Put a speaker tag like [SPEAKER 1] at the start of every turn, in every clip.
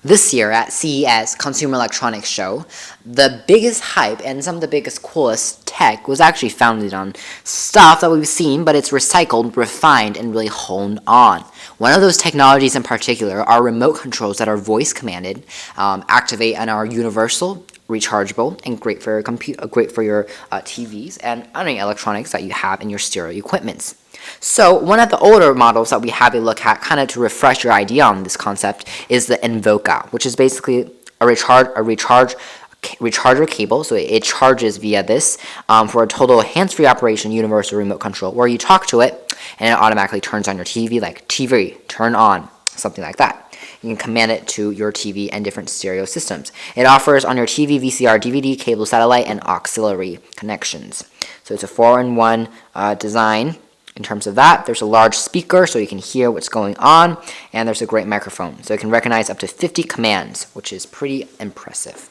[SPEAKER 1] This year at CES, Consumer Electronics Show, the biggest hype and some of the biggest, coolest tech was actually founded on stuff that we've seen, but it's recycled, refined, and really honed on. One of those technologies in particular are remote controls that are voice commanded, activate, and are universal, rechargeable, and great for your TVs and any electronics that you have in your stereo equipments. So one of the older models that we have a look at, kind of to refresh your idea on this concept, is the Invoca, which is basically a recharger cable. So it charges via this for a total hands-free operation, universal remote control, where you talk to it and it automatically turns on your TV, like TV, turn on, something like that. You can command it to your TV and different stereo systems. It offers on your TV, VCR, DVD, cable, satellite, and auxiliary connections. So it's a 4-in-1 design. In terms of that, there's a large speaker so you can hear what's going on, and there's a great microphone. So it can recognize up to 50 commands, which is pretty impressive.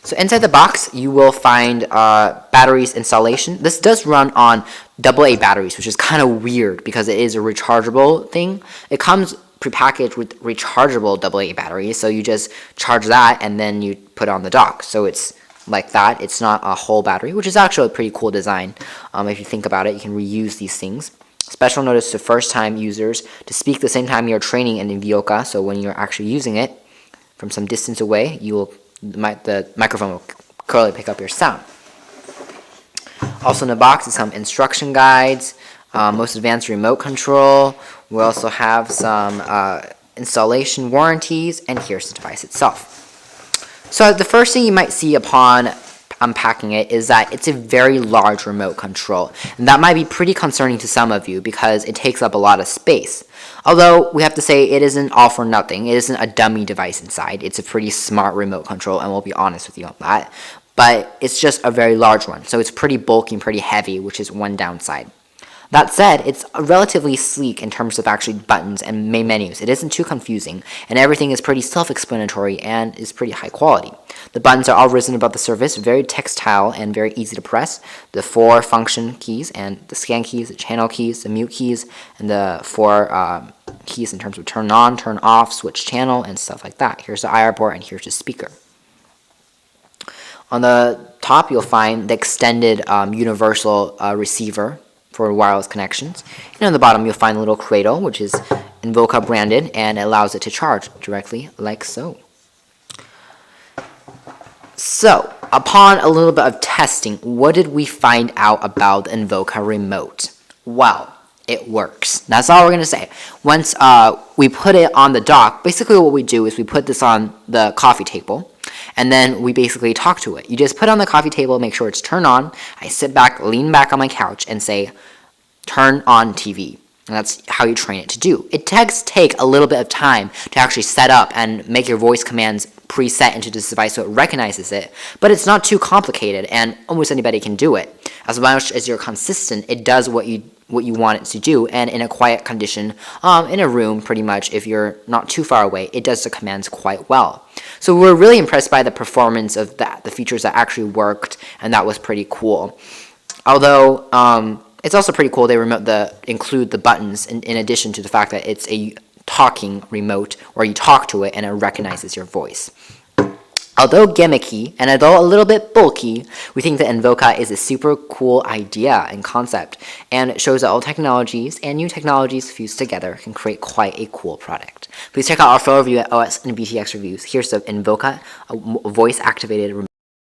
[SPEAKER 1] So inside the box, you will find batteries installation. This does run on AA batteries, which is kind of weird because it is a rechargeable thing. It comes prepackaged with rechargeable AA batteries, so you just charge that and then you put it on the dock. So it's like that. It's not a whole battery, which is actually a pretty cool design. If you think about it, you can reuse these things. Special notice to first-time users to speak the same time you're training in Invoca, so when you're actually using it from some distance away, the microphone will clearly pick up your sound. Also in the box is some instruction guides, most advanced remote control. We also have some installation warranties, and here's the device itself. So the first thing you might see upon unpacking it is that it's a very large remote control, and that might be pretty concerning to some of you because it takes up a lot of space. Although we have to say it isn't all for nothing. It isn't a dummy device inside. It's a pretty smart remote control, and we'll be honest with you on that. But it's just a very large one, so it's pretty bulky and pretty heavy, which is one downside. That said, it's relatively sleek in terms of actually buttons and main menus. It isn't too confusing, and everything is pretty self-explanatory and is pretty high quality. The buttons are all risen above the surface, very textile and very easy to press. The 4 function keys and the scan keys, the channel keys, the mute keys, and the 4 keys in terms of turn on, turn off, switch channel, and stuff like that. Here's the IR port and here's the speaker. On the top, you'll find the extended universal receiver for wireless connections. And on the bottom, you'll find a little cradle, which is Invoca branded, and it allows it to charge directly like so. So, upon a little bit of testing, what did we find out about the Invoca remote? Well, it works. That's all we're going to say. Once we put it on the dock, basically what we do is we put this on the coffee table, and then we basically talk to it. You just put it on the coffee table, make sure it's turned on. I sit back, lean back on my couch, and say, turn on TV. And that's how you train it to do. It does take a little bit of time to actually set up and make your voice commands preset into this device so it recognizes it, but it's not too complicated, and almost anybody can do it. As much as you're consistent, it does what you want it to do, and in a quiet condition, in a room pretty much, if you're not too far away, it does the commands quite well. So we were really impressed by the performance of that, the features that actually worked, and that was pretty cool. Although, it's also pretty cool they include the buttons in addition to the fact that it's a talking remote where you talk to it and it recognizes your voice. Although gimmicky and although a little bit bulky, we think that Invoca is a super cool idea and concept, and it shows that old technologies and new technologies fused together can create quite a cool product. Please check out our full review at OS and BTX Reviews. Here's the Invoca, a voice-activated remote.